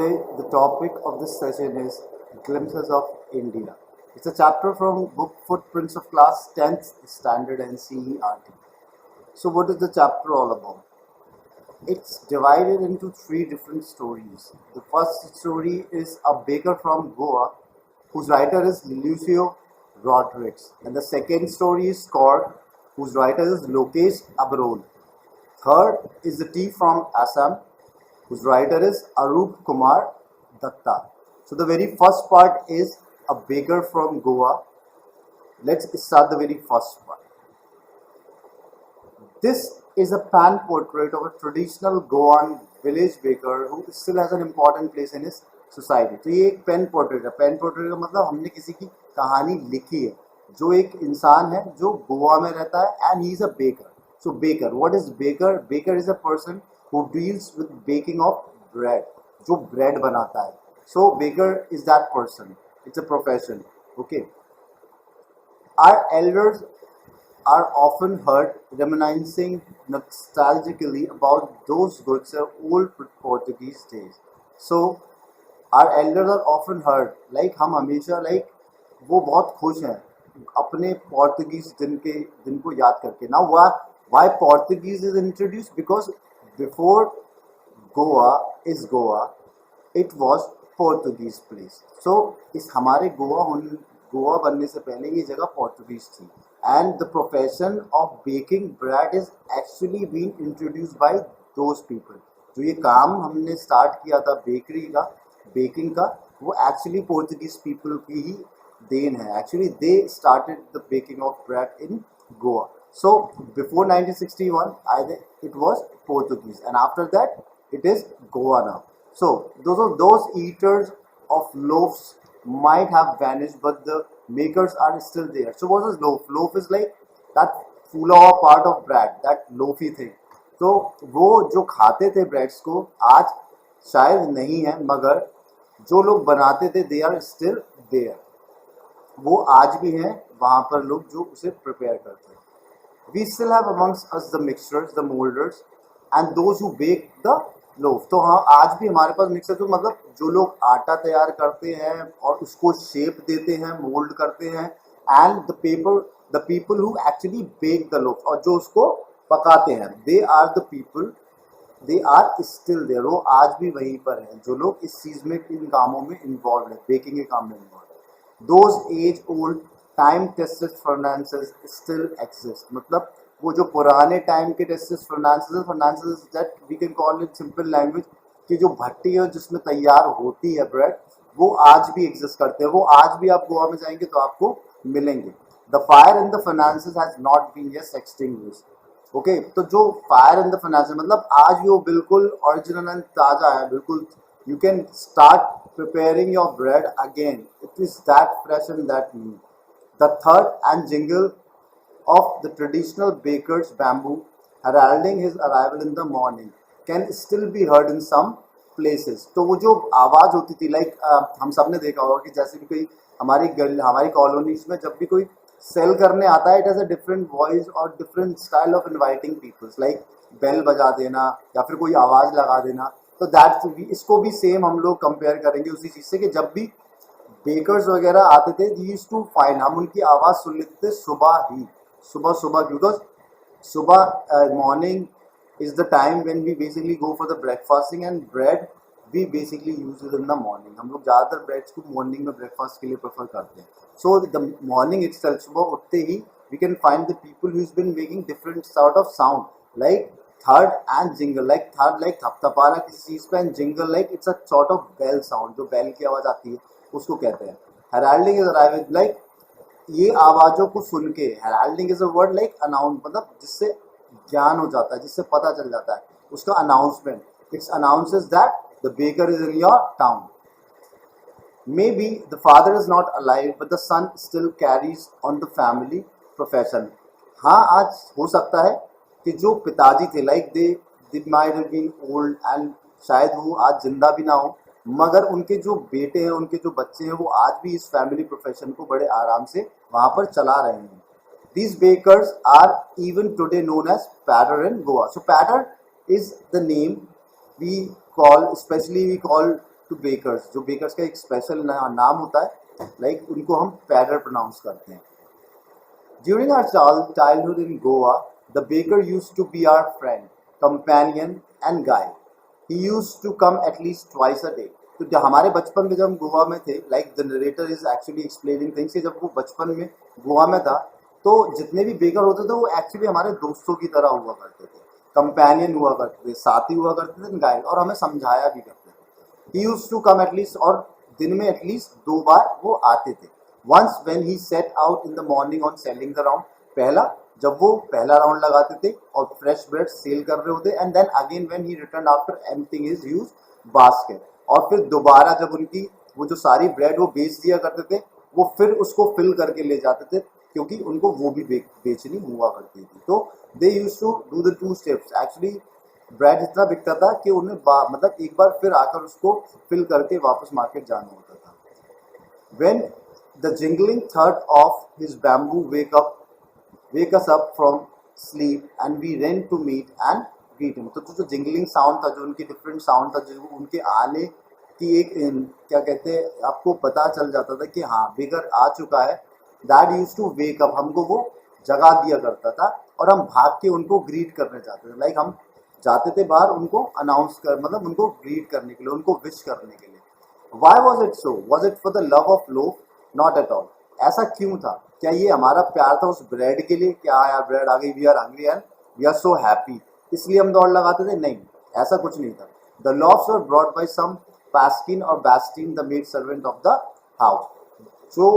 Today, the topic of this session is Glimpses of India. It's a chapter from book Footprints of Class 10th Standard NCERT. So, what is the chapter all about? It's divided into three different stories. The first story is a baker from Goa, whose writer is Lucio Rodriguez, and the second story is Cork, whose writer is Lokesh Abrol. Third is the tea from Assam, whose writer is Arup Kumar Datta. So the very first part is a baker from Goa. Let's start the very first part. This is a pan portrait of a traditional Goan village baker who still has an important place in his society. तो ये एक pen portrait है. Pen portrait का मतलब हमने किसी की कहानी लिखी है, जो एक इंसान है जो गोवा में रहता है and he is a baker. So baker, what is baker? Baker is a person who deals with baking of bread, जो bread बनाता है. So baker is that person. It's a profession. Okay. Our elders are often heard reminiscing nostalgically about those good old Portuguese days. So our elders are often heard, like हम हमेशा like वो बहुत खुश हैं अपने पोर्तुगीज दिन को याद करके. Now why Portuguese is introduced? Because before Goa is Goa, it was Portuguese place. So इस हमारे गोवा बनने से पहले ये जगह पोर्टुगीज थी. And the profession of baking bread is actually being introduced by those people. जो ये काम हमने स्टार्ट किया था बेकिंग का, वो एक्चुअली पोर्टुगीज पीपल की ही देन है. Actually they started the baking of bread in Goa. So before 1961, it was Portuguese, and after that, it is Goa now. So those eaters of loaves might have vanished, but the makers are still there. So what is loaf? Loaf is like that फूला हुआ part of bread, that loafy thing. तो वो जो खाते थे breads को आज शायद नहीं है, मगर जो लोग बनाते थे they are still there. वो आज भी हैं वहाँ पर लोग जो उसे प्रिपेयर करते हैं. We still have amongst us the mixers, the molders, and those who bake the loaf. तो हाँ, आज भी हमारे पास मिक्सर, तो मतलब जो लोग आटा तैयार करते हैं और उसको शेप देते हैं, मोल्ड करते हैं, and the people who actually bake the loaf, और जो उसको पकाते हैं, they are the people, they are still there. वो आज भी वहीं पर हैं जो लोग इस चीज़ में, इन कामों में इन्वॉल्व है, बेकिंग के काम में इन्वॉल्व है. Those age old time tested furnaces still exist. मतलब वो जो पुराने टाइम के tested furnaces that we can call in simple language, कि जो भट्टी है जिसमें तैयार होती है ब्रेड, वो आज भी एग्जिस्ट करते हैं. वो आज भी आप गोवा में जाएंगे तो आपको मिलेंगे. The fire in the furnaces has not been yet extinguished. Okay, तो जो फायर इन द फर्नांसेस मतलब आज भी वो बिल्कुल ओरिजिनल एंड ताज़ा है. बिल्कुल you can start preparing your bread again. It is that fresh and that new. The third and jingle of the traditional baker's bamboo heralding his arrival in the morning can still be heard in some places. तो वो जो आवाज़ होती थी, like हम सब ने देखा होगा कि जैसे भी कोई हमारी कॉलोनीज में जब भी कोई सेल करने आता है, it has a different voice और different style of inviting peoples, like bell बजा देना या फिर कोई आवाज़ लगा देना. तो दैट इसको भी सेम हम लोग कंपेयर करेंगे उसी चीज़ से, कि जब भी बेकर्स वगैरह आते थे, दी यूज्ड टू फाइंड, हम उनकी आवाज़ सुन लेते थे सुबह, बिकॉज सुबह morning is the time when we basically go for the breakfasting, and bread we basically use it in the morning. हम लोग ज़्यादातर ब्रेड्स को मॉर्निंग में ब्रेकफास्ट के लिए प्रेफर करते हैं. सो द मॉर्निंग इटसेल्फ, सुबह उठते ही we can find the people who is been making different sort of sound, like third and jingle, like third like थपथपाना किसी चीज़ पे, and jingle like it's a sort of bell sound, जो bell की आवाज़ आती है उसको कहते हैं. हेराल्डिंग इज अराइविंग, लाइक ये आवाज़ों को सुन के, heralding is a word like announce, मतलब जिससे ज्ञान हो जाता है, जिससे पता चल जाता है, उसका announcement. It's announces that the baker is in your town. Maybe the father is not alive, but the son still carries on the family profession. हाँ, आज हो सकता है कि जो पिताजी थे, like they might have been old and शायद वो आज जिंदा भी ना हो, मगर उनके जो बेटे हैं, उनके जो बच्चे हैं, वो आज भी इस फैमिली प्रोफेशन को बड़े आराम से वहाँ पर चला रहे हैं. These bakers are even today known as patter in Goa. So patter is the name we call, especially we call to bakers, जो बेकर्स का एक स्पेशल नाम होता है, लाइक उनको हम पैडर प्रोनाउंस करते हैं. During our childhood in Goa, the baker used to be our friend, companion and guide. He used to come at least twice a day. तो जब हमारे बचपन में जब हम गोवा में थे, like the narrator is actually explaining things, जब वो बचपन में गोवा में था तो जितने भी बेकर होते थे वो एक्चुअली हमारे दोस्तों की तरह हुआ करते थे, कंपेनियन हुआ करते थे, साथी हुआ करते थे, गाइड, और हमें समझाया भी करते थे. He used to come at least, और दिन में एटलीस्ट 2 बार वो आते थे. Once when he set out in the morning on selling the round, पहला जब वो पहला राउंड लगाते थे और फ्रेश ब्रेड सेल कर रहे होते, and then again when he return after emptying his huge basket, और फिर दोबारा जब उनकी वो जो सारी ब्रेड वो बेच दिया करते थे, वो फिर उसको फिल करके ले जाते थे क्योंकि उनको वो भी बेचनी हुआ करती थी. तो they use to do the 2 steps. Actually bread इतना बिकता था कि उन्हें मतलब एक बार फिर आकर उसको फिल करके वापस मार्केट जाना होता था. When the jingling thud of his bamboo wake us up from sleep and we ran to meet and greet him. तो जो जिंगलिंग साउंड था, जो उनकी डिफरेंट साउंड था, जो उनके आने की एक क्या कहते हैं, आपको पता चल जाता था कि हाँ बेकर आ चुका है. That use to wake up, हमको वो जगा दिया करता था और हम भाग के उनको ग्रीट करने जाते थे. लाइक हम जाते थे बाहर उनको अनाउंस कर, मतलब उनको ग्रीट करने के लिए, उनको विश करने के लिए. Why was it so? Was it for the love of loaf? Not at all. ऐसा क्यों था? क्या ये हमारा प्यार था उस ब्रेड के लिए? क्या यार ब्रेड आ गई, we are hungry and we are so happy, इसलिए हम दौड़ लगाते थे? नहीं, ऐसा कुछ नहीं था. The loaves were brought by some Paskin or Bastin, the maid servant of the house. जो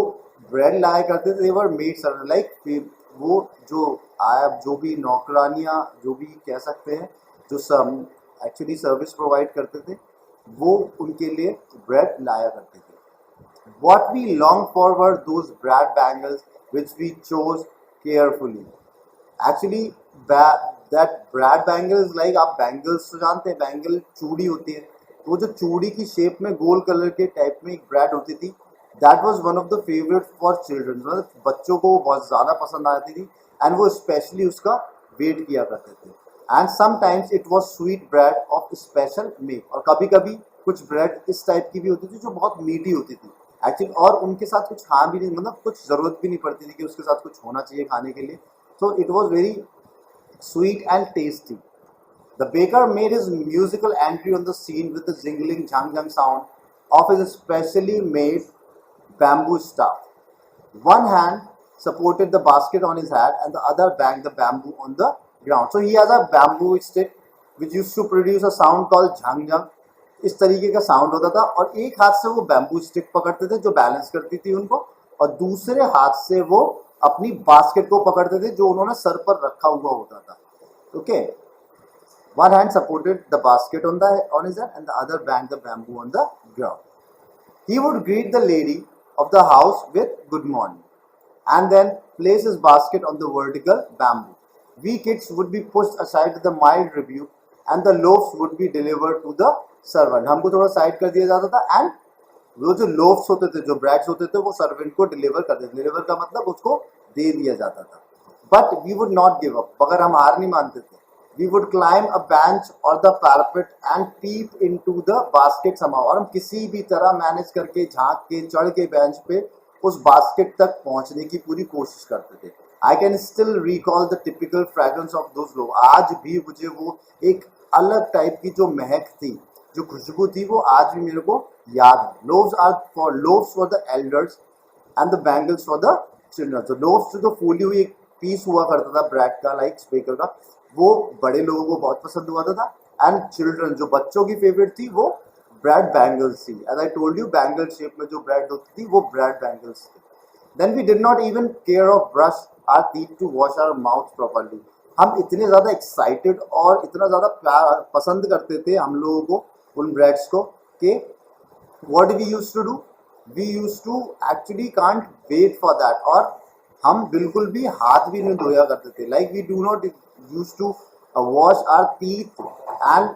ब्रेड लाया करते थे, वर मेड सर्वेंट, लाइक वो जो आया, जो भी नौकरानियाँ, जो भी कह सकते हैं, जो सब एक्चुअली सर्विस प्रोवाइड करते थे, वो उनके लिए ब्रेड लाया करते थे. What we longed for were those bread bangles which we chose carefully. Actually, that bread bangles, like आप बैंगल्स तो जानते हैं, बैंगल चूड़ी होती है, तो वो जो चूड़ी की शेप में गोल कलर के टाइप में एक ब्रेड होती थी, that was one of the favourite for children. मतलब बच्चों को बहुत ज़्यादा पसंद आती थी एंड वो स्पेशली उसका वेट किया करते थे. And sometimes it was sweet bread of special make, और कभी कभी कुछ ब्रेड इस टाइप की भी होती थी जो बहुत मीठी होती थी एक्चुअली, और उनके साथ कुछ खा भी नहीं, मतलब कुछ ज़रूरत भी नहीं पड़ती थी कि उसके साथ कुछ होना चाहिए खाने के लिए. तो it was very sweet and tasty. The baker made his musical entry on the scene with the jingling jang jang sound of his specially made bamboo staff. One hand supported the basket on his head and the other banged the bamboo on the ground. So he has a bamboo stick which used to produce a sound called jang jang. इस तरीके का sound होता था, और एक हाथ से वो बैम्बू स्टिक पकड़ते थे जो बैलेंस करती थी उनको, और दूसरे हाथ से वो अपनी बास्केट को पकड़ते थे जो उन्होंने सर पर रखा हुआ होता था. Okay, one hand supported the basket on his head and the other banged the bamboo on the ground. He would greet the lady of the house with good morning and then place his basket on the vertical bamboo. We kids would be pushed aside with a mild rebuke and the loaves would be delivered to the servant. हमको थोड़ा side कर दिया जाता था and वो जो लोफ्स होते थे, जो ब्रेड्स होते थे, वो सर्वेंट को डिलीवर कर देते. डिलीवर का मतलब उसको दे दिया जाता था. But we would not give up, मगर हम हार नहीं मानते थे. We would climb a bench और the parapet and peep into the basket somehow, और हम किसी भी तरह मैनेज करके, झांक के, चढ़ के बेंच पे उस बास्केट तक पहुंचने की पूरी कोशिश करते थे. I can still recall the typical fragrance of those लोग. आज भी मुझे वो एक अलग टाइप की जो महक थी, जो खुशबू थी, वो आज भी मेरे को याद है. Loaves for the elders and the bangles for the children. तो लोव्स जो फूली हुई एक पीस हुआ करता था ब्रेड का, लाइक स्पेकर का, वो बड़े लोगों को बहुत पसंद हुआ था. एंड चिल्ड्रन, जो बच्चों की फेवरेट थी, वो ब्रेड बैंगल्स थी. As I told you, bangle shape में जो ब्रेड होती थी वो ब्रेड बैंगल्स थी. Then we did not even care of brush our teeth to wash our mouth properly. हम इतने ज़्यादा एक्साइटेड और इतना ज़्यादा प्यार पसंद करते थे हम लोगों को उन ब्रेड्स को, कि what we used to do, we used to actually can't wait for that, और हम बिल्कुल भी हाथ भी नहीं धोया करते थे. Like we do not use to wash our teeth and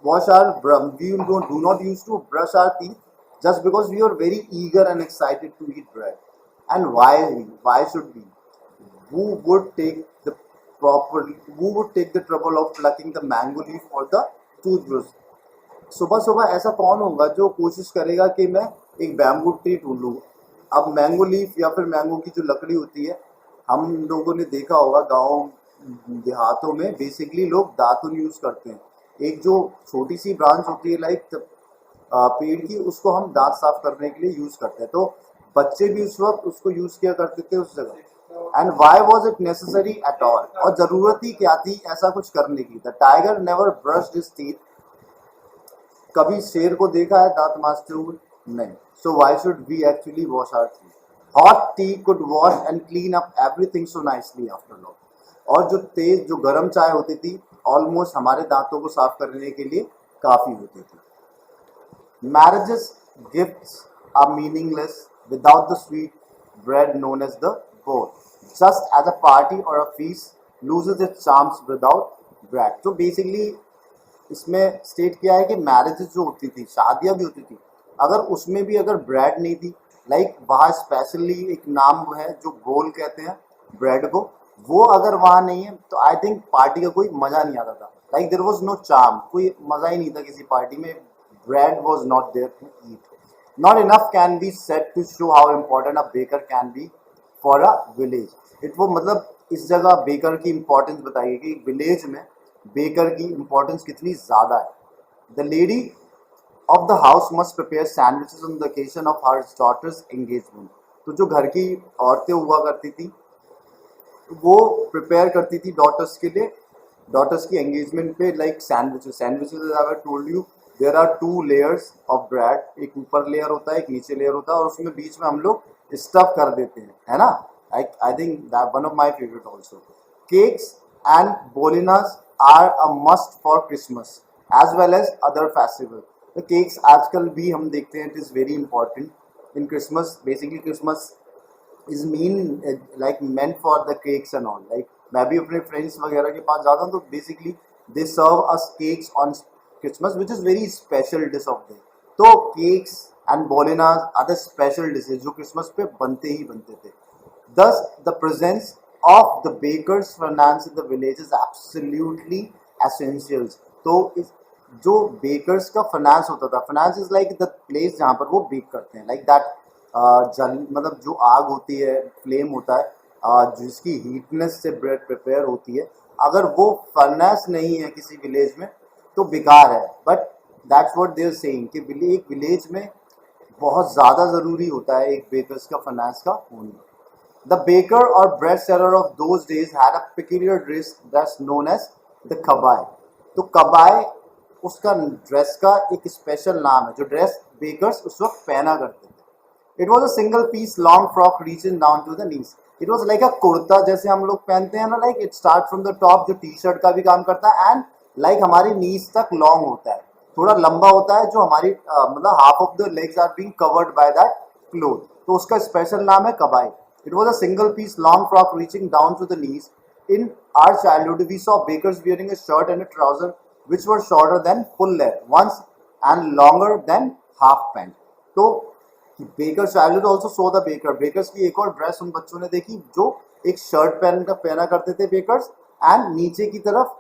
wash our we do not used to brush our teeth just because we are very eager and excited to eat bread. And why should we? Who would take the trouble of plucking the mango leaf or the toothbrush? सुबह सुबह ऐसा कौन होगा जो कोशिश करेगा कि मैं एक बैम्बू ट्री ढूंढ लूँ। अब मैंगो लीफ या फिर मैंगो की जो लकड़ी होती है, हम लोगों ने देखा होगा गाँव देहातों में बेसिकली लोग दातुन यूज़ करते हैं। एक जो छोटी सी ब्रांच होती है लाइक पेड़ की, उसको हम दांत साफ करने के लिए यूज़ करते हैं। तो बच्चे भी उस वक्त उसको यूज़ किया करते थे उस जगह। And why was it necessary at all, और ज़रूरत ही क्या थी ऐसा कुछ करने की। The tiger never brushed his teeth, कभी शेर को देखा है दांत मांजते हुए? नहीं। So why should we actually wash our teeth? Hot tea could wash and clean up everything so nicely after long. और जो तेज जो गर्म चाय होती थी ऑलमोस्ट हमारे दांतों को साफ करने के लिए काफ़ी होती थी। Marriage's gifts are meaningless without the sweet bread known as the bowl. Just as a party or a feast loses its charms without bread. तो बेसिकली इसमें स्टेट किया है कि मैरिजेस जो होती थी, शादियाँ भी होती थी, अगर उसमें भी अगर ब्रेड नहीं थी, लाइक वहाँ स्पेशली एक नाम है जो बोल कहते हैं ब्रेड को, वो अगर वहाँ नहीं है तो आई थिंक पार्टी का कोई मज़ा नहीं आता था। Like there was no charm, कोई मज़ा ही नहीं था किसी पार्टी में। Bread was not there to eat. Not enough can be said to show how important a baker can be for a village. It वो मतलब इस जगह बेकर की इम्पोर्टेंस बताइए कि विलेज में बेकर की इम्पोर्टेंस कितनी ज़्यादा है। The lady of the house must prepare sandwiches on the occasion of her daughter's engagement. तो जो घर की औरतें हुआ करती थी वो प्रिपेयर करती थी डॉटर्स के लिए, डॉटर्स की एंगेजमेंट पे, like sandwiches. Sandwiches I told you there are two layers of bread, एक ऊपर लेयर होता है एक नीचे लेयर होता है, और उसमें बीच में हम लोग स्टफ कर देते हैं, है ना। I think that one of my favourite also. Cakes and बोलिनास are a must for Christmas as well as other festival. तो केक्स आजकल भी हम देखते हैं, it is very important in Christmas. Basically Christmas is mean like meant for the cakes and all. Like मैं भी अपने फ्रेंड्स वगैरह के पास जाता हूँ तो basically they serve us cakes on Christmas which is very special dish of day. तो cakes and बोलिनाज आर द स्पेशल डिशेज जो क्रिसमस पे बनते ही बनते थे। Thus, the presence of the baker's finance in the village is absolutely essential. तो इस जो बेकर्स का फाइनेंस होता था, finance is like the place जहाँ पर वो बेक करते हैं, लाइक दैट जल मतलब जो आग होती है, फ्लेम होता है, जिसकी हीटनेस से ब्रेड प्रिपेयर होती है, अगर वो फर्नेस नहीं है किसी विलेज में तो बेकार है। But that's what they are saying कि एक विलेज में बहुत ज़्यादा ज़रूरी होता है एक बेकर्स का फाइनेंस का होना। The baker or bread seller of those days had a peculiar dress known as the kabai. तो कबाय उसका ड्रेस का एक स्पेशल नाम है, जो ड्रेस बेकर्स उस वक्त पहना करते थे। It was a single piece long frock reaching down to the knees. It was like a kurta जैसे हम लोग पहनते हैं ना, like it start from the top, जो टी शर्ट का भी काम करता है, एंड लाइक हमारी नीज तक लॉन्ग होता है, थोड़ा लंबा होता है, जो हमारी मतलब half of the legs are being covered by that cloth. तो उसका स्पेशल नाम है कबाई। It was a single piece long frock reaching down to the knees. In our childhood, we saw bakers wearing a shirt and a trouser which were shorter than full length once and longer than half pant. तो baker childhood also so the baker, bakers की एक और dress उन बच्चों ने देखी जो एक शर्ट पहना करते थे बेकर्स, एंड नीचे की तरफ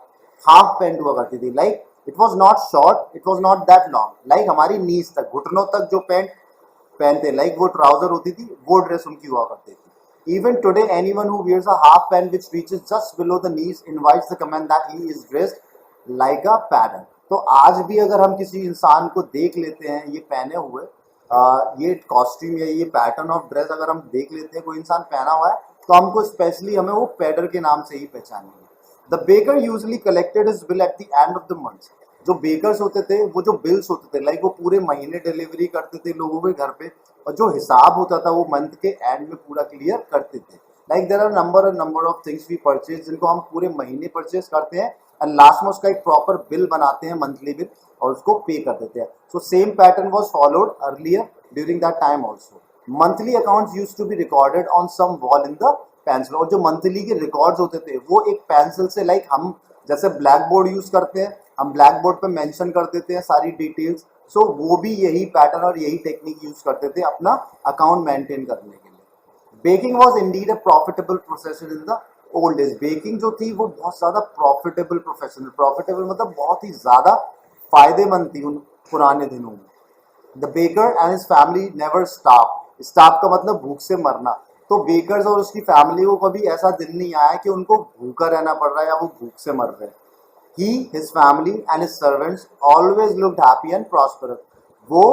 हाफ पैंट हुआ करती थी। Like it was not short, it was not that long, like हमारी नीज तक घुटनों तक जो पैंट पहनते, लाइक वो ट्राउजर होती थी, वो ड्रेस उनकी हुआ करती थी। Even today, anyone who wears a half pant which reaches just below the knees invites the comment that he is dressed like a pattern. तो आज भी अगर हम किसी इंसान को देख लेते हैं ये पहने हुए, ये कॉस्ट्यूम या ये पैटर्न ऑफ ड्रेस अगर हम देख लेते हैं कोई इंसान पहना हुआ है, तो हमको स्पेशली हमें वो पैडर के नाम से ही पहचानेंगे। The baker usually collected his bill at the end of the month. जो बेकर्स होते थे वो जो बिल्स होते थे, लाइक वो पूरे महीने डिलीवरी करते थे लोगों के घर पे, और जो हिसाब होता था वो मंथ के एंड में पूरा क्लियर करते थे। Like there are number of things we purchase जिनको हम पूरे महीने परचेज करते हैं, एंड लास्ट में उसका एक प्रॉपर बिल बनाते हैं, मंथली बिल, और उसको पे कर देते हैं। So same pattern was followed earlier during that time also. Monthly accounts use to be recorded on some wall in the pencil, और जो मंथली के रिकॉर्ड्स होते थे वो एक पेंसिल से, लाइक हम जैसे ब्लैक बोर्ड यूज करते हैं, हम ब्लैक बोर्ड पे मेंशन कर देते हैं सारी डिटेल्स। सो वो भी यही पैटर्न और यही टेक्निक यूज करते थे अपना अकाउंट मेंटेन करने के लिए। Baking was indeed a profitable profession in the old days. Baking जो थी वो बहुत ज़्यादा प्रॉफिटेबल प्रोफेशन, प्रॉफिटेबल मतलब बहुत ही ज़्यादा फायदेमंद थी पुराने दिनों में। The baker and his family never starve. Starve का मतलब भूख से मरना। तो बेकर्स और उसकी फैमिली को कभी ऐसा दिन नहीं आया कि उनको भूखा रहना पड़ रहा है या वो भूख से मर रहे हैं। He, his family and his servants always looked happy and prosperous. वो,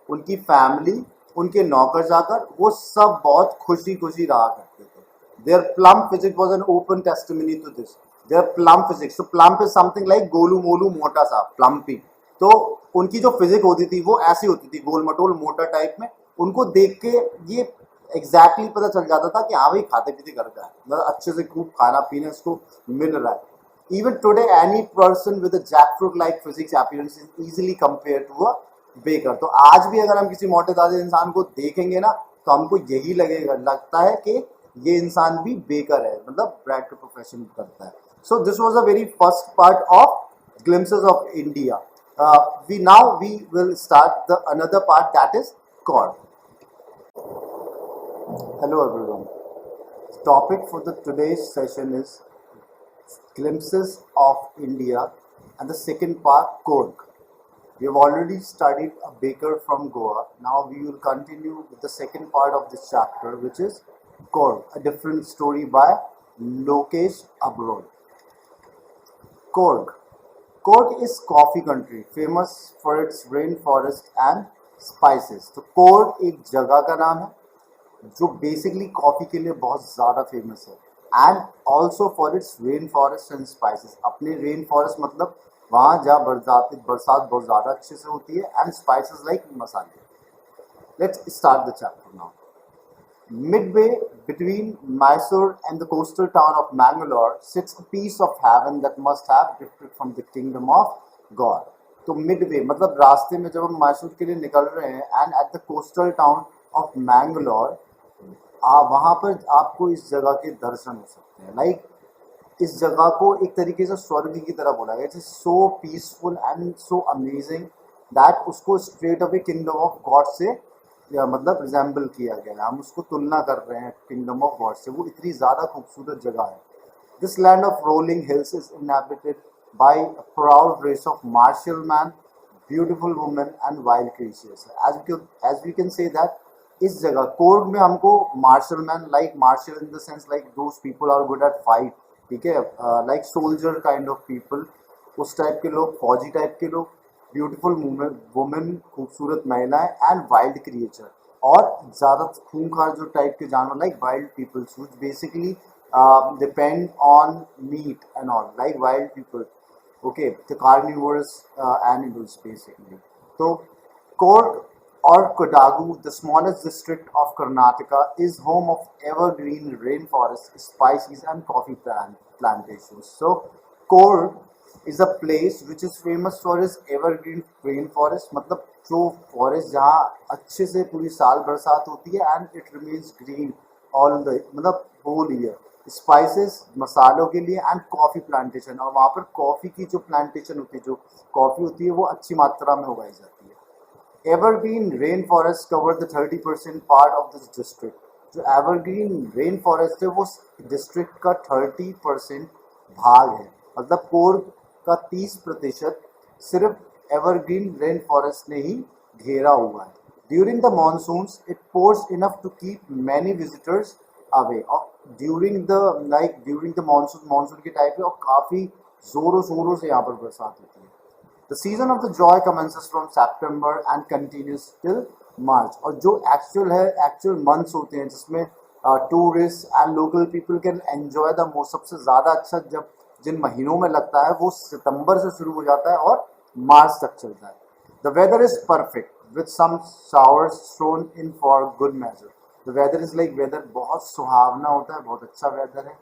उनकी फैमिली, उनके नौकर जाकर वो सब बहुत खुशी खुशी रहा करते थे। Their plum physics was an open testimony to this. Their plum physics, so plump is something like Golu Molu मोटा सा, plumpy. तो उनकी जो फिजिक होती थी वो ऐसी होती थी, गोल मटोल मोटा टाइप में। उनको देख के ये एग्जैक्टली पता चल जाता था कि हाँ भाई खाते पीते घर का है, मतलब अच्छे से खूब खाना पीना इसको मिल रहा है। Even today, any person with a jackfruit-like physics appearance is easily compared to a baker. तो आज भी अगर हम किसी मोटे ताजे इंसान को देखेंगे ना तो हमको यही लगता है कि ये इंसान भी बेकर है, मतलब ब्रेड का प्रोफेशन करता है। So this was a very first part of glimpses of India. We will start the another part, that is Cork. Hello everyone. The topic for the today's session is glimpses of India, and the second part, Cork. We have already studied a baker from Goa. Now we will continue with the second part of this chapter, which is Cork, a different story by Lokesh Abroad. Cork. Cork is coffee country, famous for its rainforest and spices. तो Cork एक जगह का नाम है जो basically coffee के लिए बहुत ज़्यादा फेमस है, and also for its rain forest and spices. अपने रेन फॉरेस्ट मतलब वहाँ जहाँ बरसात बहुत ज़्यादा अच्छे से होती है, एंड स्पाइसेस लाइक मसाले। Let's start the chapter now. Midway between Mysore and the coastal town of Mangalore sits a piece of heaven that must have drifted from the kingdom of God. तो Midway मतलब रास्ते में जब हम मैसूर के लिए निकल रहे हैं, and at the coastal town of Mangalore, वहाँ पर आपको इस जगह के दर्शन हो सकते हैं। लाइक इस जगह को एक तरीके से स्वर्ग की तरह बोला गया। It's so peaceful and so amazing that उसको straight away kingdom of God से मतलब रिजेंबल किया गया है। हम उसको तुलना कर रहे हैं किंगडम ऑफ गॉड से, वो इतनी ज़्यादा खूबसूरत जगह है। This land of rolling hills is inhabited by a proud race of martial man, beautiful women and wild creatures. As we can say that इस जगह कोर्ग में हमको martial man, like martial in the sense like those people are good at fight, ठीक है, like soldier kind of people, उस type के लोग, फौजी टाइप के लोग, ब्यूटीफुल वुमेन, खूबसूरत महिलाएं, एंड वाइल्ड क्रिएचर, और ज़्यादा खूंखार जो टाइप के जानवर, like wild peoples which basically depend on meat and all, like wild people, okay, the carnivorous animals basically. तो Coorg or Kodagu, the smallest district of Karnataka, is home of evergreen rainforests, spices and coffee plantations. So, Korg is a place which is famous for its evergreen rainforest, मतलब जो forest जहाँ अच्छे से पूरी साल बरसात होती है, and it remains green all the मतलब whole year. Spices मसालों के लिए, and coffee plantation, और वहाँ पर कॉफ़ी की जो plantation होती है, जो कॉफ़ी होती है, वो अच्छी मात्रा में उगाई जाती है। Evergreen rainforests cover the 30% part of this district. जो evergreen rainforest है वो डिस्ट्रिक्ट का 30% भाग है, मतलब कोर्ग का 30% सिर्फ एवरग्रीन रेन फॉरेस्ट ने ही घेरा हुआ है। During the monsoons it pours enough to keep many visitors away. और ड्यूरिंग द मानसून के टाइप पे और काफ़ी ज़ोरों शोरों से यहाँ पर बरसात होती है। The season of the joy commences from September and continues till March. और जो एक्चुअल मंथ्स होते हैं जिसमें tourist and local people can enjoy the most, सबसे ज़्यादा अच्छा जब जिन महीनों में लगता है वो सितंबर से शुरू हो जाता है और मार्च तक चलता है। The weather is perfect with some showers thrown in for good measure. The weather is like weather बहुत सुहावना होता है, बहुत अच्छा वेदर है।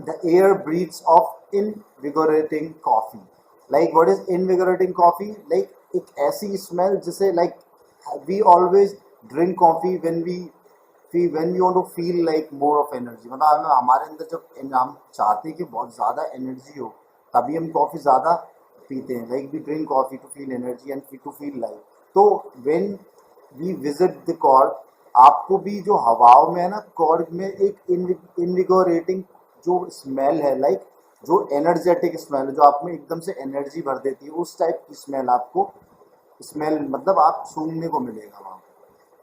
The air breathes of invigorating coffee. Like what is invigorating coffee? Like एक ऐसी स्मेल जिसे like we always drink coffee when we want to feel like more of energy, मतलब हमारे अंदर जब हम चाहते हैं कि बहुत ज़्यादा एनर्जी हो तभी हम कॉफ़ी ज़्यादा पीते हैं। like we drink coffee to feel energy and to feel life. तो when we visit the Cork, आपको भी जो हवाओं में है ना कॉर्ग में एक इनविगोरेटिंग जो स्मेल है, लाइक जो एनर्जेटिक स्मेल है, जो आप में एकदम से एनर्जी भर देती है, उस टाइप की स्मेल आपको स्मेल मतलब आप सूंघने को मिलेगा वहाँ।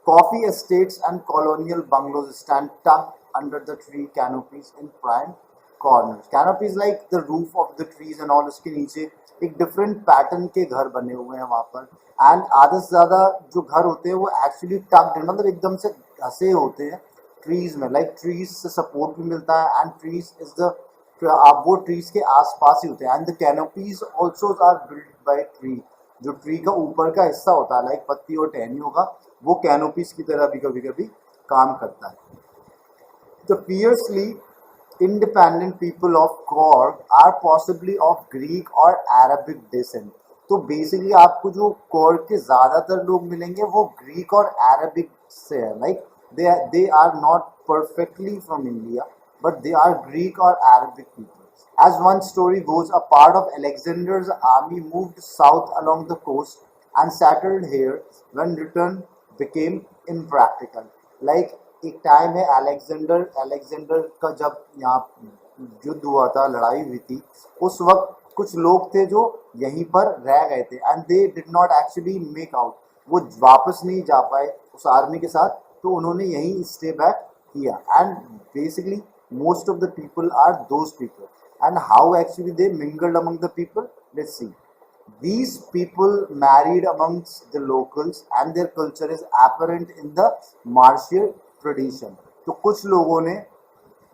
Coffee estates and colonial bungalows stand tucked under the tree canopies in prime corners. Canopy is like the roof of the trees and all. उसके नीचे एक different pattern के घर बने हुए हैं वहाँ पर। And आधे से ज़्यादा जो घर होते हैं वो actually tucked हैं, मतलब एकदम से घसे होते हैं trees में। Like trees से support भी मिलता है and trees is the आप वो trees के आसपास ही होते हैं। And the canopies also are built by tree. जो ट्री का ऊपर का हिस्सा होता है लाइक पत्ती और टहनियों का, वो कैनोपीज की तरह भी कभी कभी काम करता है। The fiercely independent people of Coorg are possibly of Greek और अरबिक डिसेंट। तो बेसिकली आपको जो कॉर्ग के ज्यादातर लोग मिलेंगे वो ग्रीक और अरबिक से है। Like they are not perfectly from India but they are Greek और Arabic people. As one story goes, a part of Alexander's army moved south along the coast and settled here when return became impractical. Like एक time है Alexander का जब यहाँ युद्ध हुआ था, लड़ाई हुई थी, उस वक्त कुछ लोग थे जो यहीं पर रह गए थे and they did not actually make out, वो वापस नहीं जा पाए उस आर्मी के साथ, तो उन्होंने यहीं स्टे बैक किया। And basically most of the people are those people. And how actually they mingled among the people? Let's see. These people married amongst the locals and their culture is apparent in the martial tradition. तो कुछ लोगों ने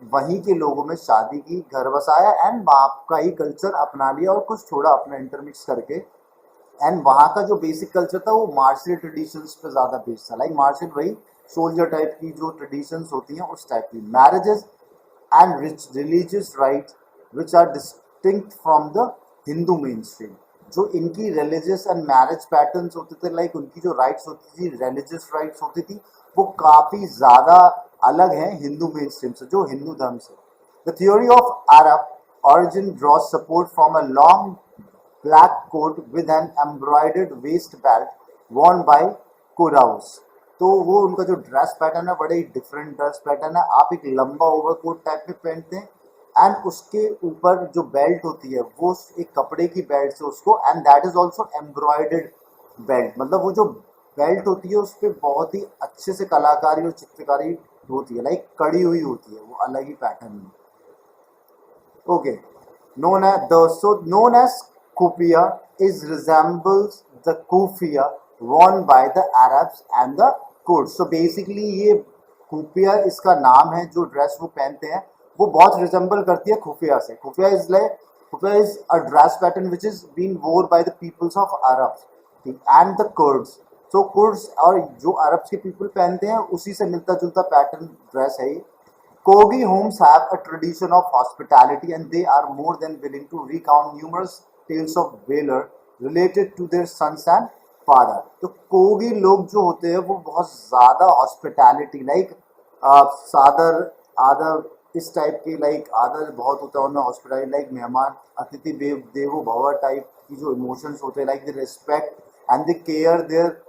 वहीं के लोगों में शादी की, घर बसाया एंड वहाँ का ही कल्चर अपना लिया और कुछ थोड़ा अपना इंटरमिक्स करके, एंड वहाँ का जो बेसिक कल्चर था वो मार्शल ट्रेडिशंस पे ज़्यादा बेस्ड था। लाइक मार्शल वही सोल्जर टाइप की जो ट्रेडिशंस होती हैं उस टाइप की। Marriages and rich religious rites which are distinct from the Hindu mainstream. जो इनकी religious and marriage patterns होते थे, like उनकी जो rites होती थी, religious rites होती थी, वो काफ़ी ज़्यादा अलग हैं हिंदू mainstream से, जो हिंदू धर्म से। The theory of Arab origin draws support from a long black coat with an embroidered waist belt worn by Quraysh. तो वो उनका जो ड्रेस पैटर्न है बड़े ही डिफरेंट ड्रेस पैटर्न है। आप एक लंबा ओवरकोट टाइप में पहनते हैं एंड उसके ऊपर जो बेल्ट होती है वो एक कपड़े की बेल्ट से उसको, and that is also embroidered belt, मतलब वो जो बेल्ट होती है उस पर बहुत ही अच्छे से कलाकारी और चित्रकारी होती है, लाइक कड़ी हुई होती है, वो अलग ही पैटर्न में। Okay, known as kufia is resembles the kufia worn by the Arabs and the Kurds. So basically ये खुफिया इसका नाम है, जो ड्रेस वो पहनते हैं वो बहुत रिजेंबल करती है खुफिया से। खुफिया is a dress pattern which is been wore by the peoples of Arab and the Kurds. So Kurds और जो अरब्स के पीपल पहनते हैं उसी से मिलता जुलता पैटर्न ड्रेस है ये। Kogi homes have a tradition of hospitality and they are more than willing to recount numerous tales of valor related to their sons and father. तो कोगी लोग जो होते हैं वो बहुत ज़्यादा हॉस्पिटैलिटी लाइक सादर आदर इस टाइप के, लाइक आदर बहुत होता है उनमें, हॉस्पिटैलिटी लाइक मेहमान अतिथि देवो भव टाइप की जो इमोशंस होते हैं, like the respect and the care their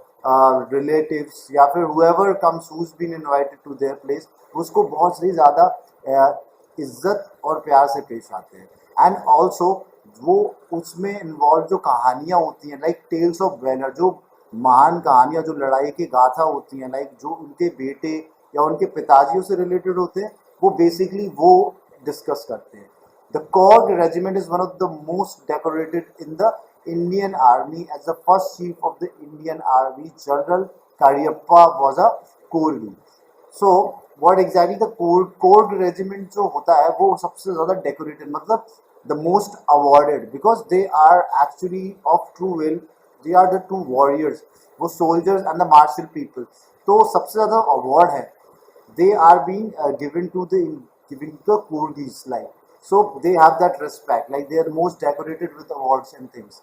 relatives या फिर whoever comes who's been invited to their place, उसको बहुत ही ज़्यादा इज्जत और प्यार से पेश आते हैं। एंड ऑल्सो वो उसमें इन्वॉल्व जो कहानियाँ होती हैं लाइक टेल्स ऑफ वैलर, जो महान कहानियाँ जो लड़ाई की गाथा होती हैं, लाइक जो उनके बेटे या उनके पिताजियों से रिलेटेड होते हैं वो बेसिकली वो डिस्कस करते हैं। The Korg regiment is one of the most decorated in the Indian Army. As the first chief of the Indian Army, General Cariappa was a Korgi. So what exactly the Korg regiment जो होता है वो सबसे ज़्यादा decorated, मतलब the most awarded because they are actually of true will. They are the two warriors, वो soldiers and the martial people. तो सबसे ज़्यादा award है they are being given to the Korgis, like so they have that respect, like they are most decorated with awards and things.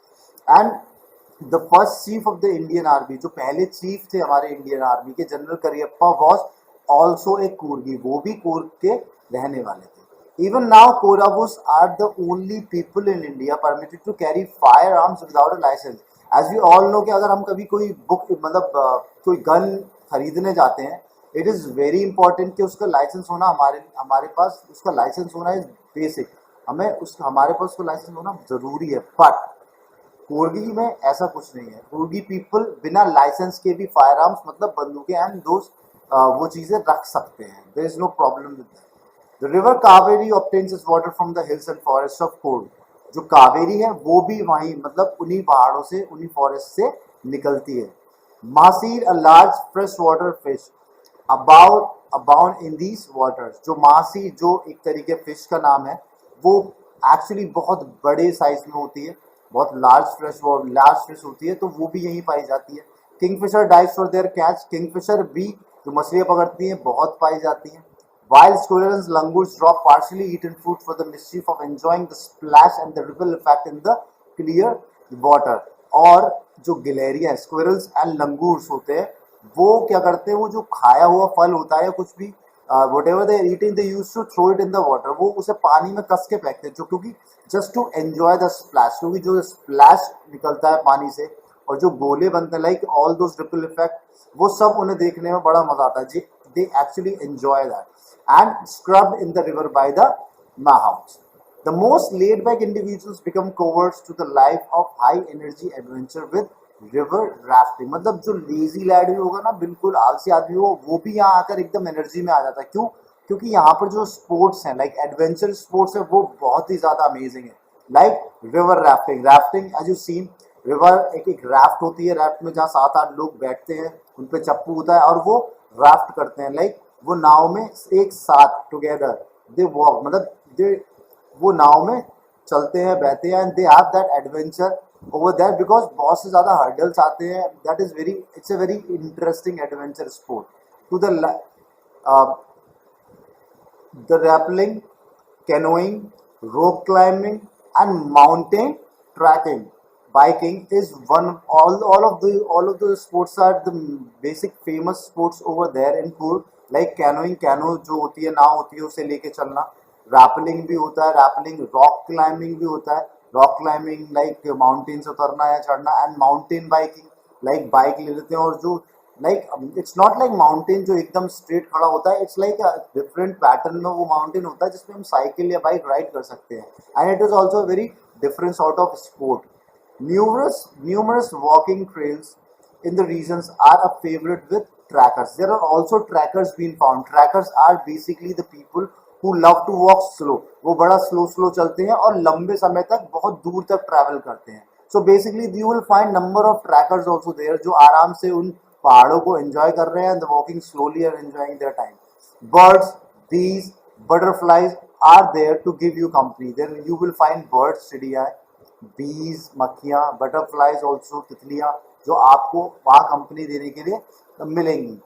And the first chief of the Indian Army, जो पहले chief थे हमारे Indian Army के, general Cariappa was also a Korgi, वो भी कोर्ग के रहने वाले थे। Even now Kauravas are the only people in India permitted to carry firearms without a license. As we all know कि अगर हम कभी कोई बुक मतलब कोई गन खरीदने जाते हैं, इट इज़ वेरी इंपॉर्टेंट कि उसका लाइसेंस होना हमारे पास उसका लाइसेंस होना इज बेसिक, हमारे पास उसका लाइसेंस होना ज़रूरी है। बट कोर्गी में ऐसा कुछ नहीं है। कोर्गी पीपल बिना लाइसेंस के भी फायर आर्म्स मतलब बंदूकें एंड दोस्त वो चीजें रख सकते हैं। There is no problem with that. The river Kaveri obtains its water from the hills and forest of Coorg. जो कावेरी है वो भी वहीं मतलब उन्हीं पहाड़ों से उन्हीं फॉरेस्ट से निकलती है। Mahseer a large fresh water fish about abound in these waters. जो मासी जो एक तरीके फिश का नाम है वो एक्चुअली बहुत बड़े साइज में होती है, बहुत लार्ज फिश होती है, तो वो भी यहीं पाई जाती है। Kingfisher dives for their catch. Kingfisher भी जो मछलियां पकड़ती हैं बहुत पाई जाती हैं। Wild squirrels and langurs drop partially eaten fruit for the mischief of enjoying the splash and the ripple effect in the clear water। और जो गिलहरियां स्क्विरल्स एंड लंगूर्स होते हैं वो क्या करते हैं, वो जो खाया हुआ फल होता है कुछ भी whatever they are eating they used to throw it in the water। वो उसे पानी में कस के फेंकते हैं जो क्योंकि just to enjoy the splash, क्योंकि जो स्प्लैश निकलता है पानी से और जो गोले बनते हैं like all those ripple effect, वो सब उन्हें देखने में बड़ा मजा आता है। They actually enjoy that and scrubbed in the river by the Mahouts। The most laid-back individuals become cowards to the life of high-energy adventure with river rafting। मतलब जो लेजी लैड भी होगा ना, बिल्कुल आलसी आदमी हो, वो भी यहाँ आकर एकदम एनर्जी में आ जाता है। क्यों? क्योंकि यहाँ पर जो स्पोर्ट्स हैं लाइक एडवेंचर स्पोर्ट्स है वो बहुत ही ज्यादा अमेजिंग है। Like river rafting. Rafting as you seen, river एक राफ्ट होती है, राफ्ट में जहाँ 7-8 लोग बैठते हैं, उन पे चप्पू होता है और वो राफ्ट करते हैं। लाइक वो नाव में एक साथ टुगेदर दे वॉक, मतलब दे वो नाव में चलते हैं, बहते हैं and they have that adventure over that because बहुत से ज़्यादा हर्डल्स आते हैं। That is very it's a very interesting adventure sport. To the rappelling, canoeing, rock climbing, and mountain trekking, biking is one. All of the sports are the basic famous sports over there in Coorg। Like canoeing, canoe जो होती है नाव होती है उसे लेके चलना। Rappelling भी होता है, रैपलिंग रॉक क्लाइंबिंग भी होता है। रॉक क्लाइंबिंग लाइक माउंटेन से उतरना या चढ़ना, and mountain biking like bike ले लेते हैं और जो like it's not like mountain जो एकदम स्ट्रेट खड़ा होता है, इट्स लाइक डिफरेंट पैटर्न में वो माउंटेन होता है जिसमें हम साइकिल या बाइक राइड कर सकते हैं। And it is also very different sort of sport. Numerous walking trails in the regions are a favorite with trackers। There are also trackers being found। Trackers are basically the people who love to walk slow। वो बड़ा slow चलते हैं और लंबे समय तक बहुत दूर तक ट्रैवल करते हैं। So basically you will find number of trackers also there जो आराम से उन पहाड़ों को एंजॉय कर रहे हैं, walking slowly and enjoying their time। Birds, bees, butterflies are there to give you company। There you will find birds, चिड़िया, बीज मक्खियाँ, बटरफ्लाइज ऑल्सो तितलियाँ जो आपको वहाँ कंपनी देने के लिए मिलेंगी।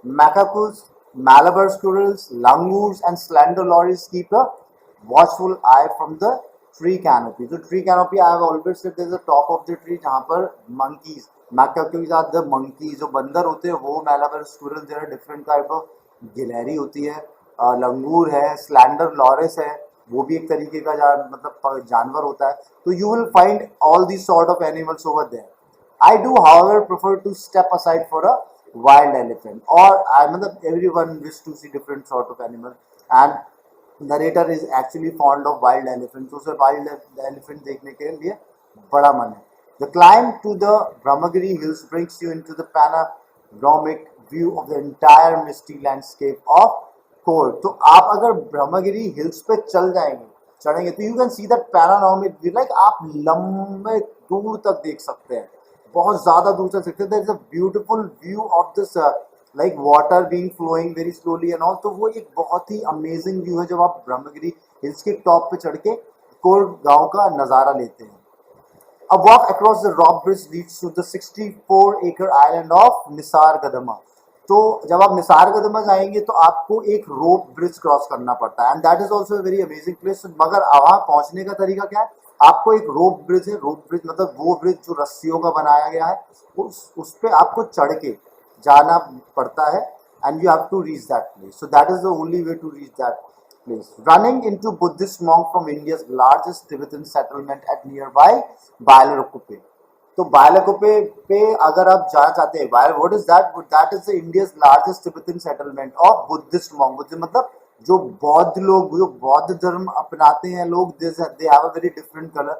मैकाकूस, Malabar squirrels, langurs and slender lories keep a watchful eye from the tree canopy। जो tree canopy I have always said there is a top of the tree जहाँ पर monkeys, macaques are the monkeys जो बंदर होते हैं वो Malabar squirrels, there are different type of गिलहरी होती है, लंगूर है, स्लैंडर लॉरेस है, वो भी एक तरीके का मतलब जानवर होता है। तो you will find all this sort of animals over there. I do, however, prefer to step aside for a wild elephant। Or I मतलब everyone wish to see different sort of animal, and narrator is actually fond of wild elephant। तो उसे wild elephant देखने के लिए बड़ा मन है। The climb to the Brahmagiri hills brings you into the panoramic view of the entire misty landscape of Coorg। तो आप अगर ब्रह्मगिरी हिल्स पे चढ़ेंगे तो you can see that panoramic view, like आप लंबे दूर तक देख सकते हैं, बहुत ज्यादा दूर तक सकते हैं। There is a beautiful view of this like water being flowing very slowly and all. तो वो एक बहुत ही अमेजिंग व्यू है जब आप ब्रह्मगिरी हिल्स के टॉप पे चढ़ के कोर्ग गांव का नजारा लेते हैं। A walk across the rock bridge leads to the 64-acre island of निसारगदमा। तो जब आप निसारगदमा जाएंगे तो आपको एक रोप ब्रिज क्रॉस करना पड़ता है, and that is also very amazing place. मगर वहां पहुंचने का तरीका क्या है, आपको एक रोप ब्रिज है, रोप ब्रिज मतलब वो ब्रिज जो रस्सियों का बनाया गया है, उस पे आपको चढ़ के जाना पड़ता है, and you have to reach that place. So that is the only way to reach that place। Running into Buddhist monk from India's largest Tibetan settlement at nearby Bailakuppe। तो बायलाकुप्पे पे अगर आप जाना चाहते हैं, what is that? That is India's largest Tibetan settlement of Buddhist monk. मतलब जो बौद्ध लोग, जो बौद्ध धर्म अपनाते हैं लोग, they have a very different colour,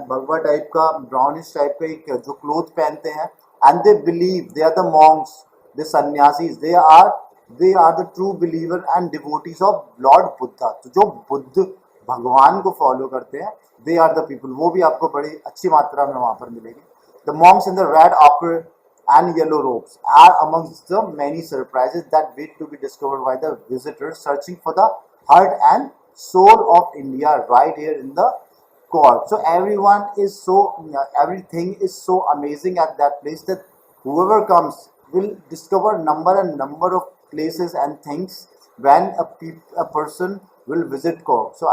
भगवा टाइप का, ब्राउनिश टाइप का एक जो क्लोथ पहनते हैं, and they believe they are the monks, the sanyasis, they are the true believer and devotees of lord Buddha. तो जो बुद्ध भगवान को फॉलो करते हैं, दे आर द पीपल, वो भी आपको बड़ी अच्छी मात्रा में वहां पर मिलेगी। The Monks in the red ochre and yellow robes are amongst the many surprises that wait to be discovered by the visitors searching for the heart and soul of India right here in the court. So everyone is so, everything is so amazing at that place that whoever comes will discover number and number of places and things when a person will visit Cork. So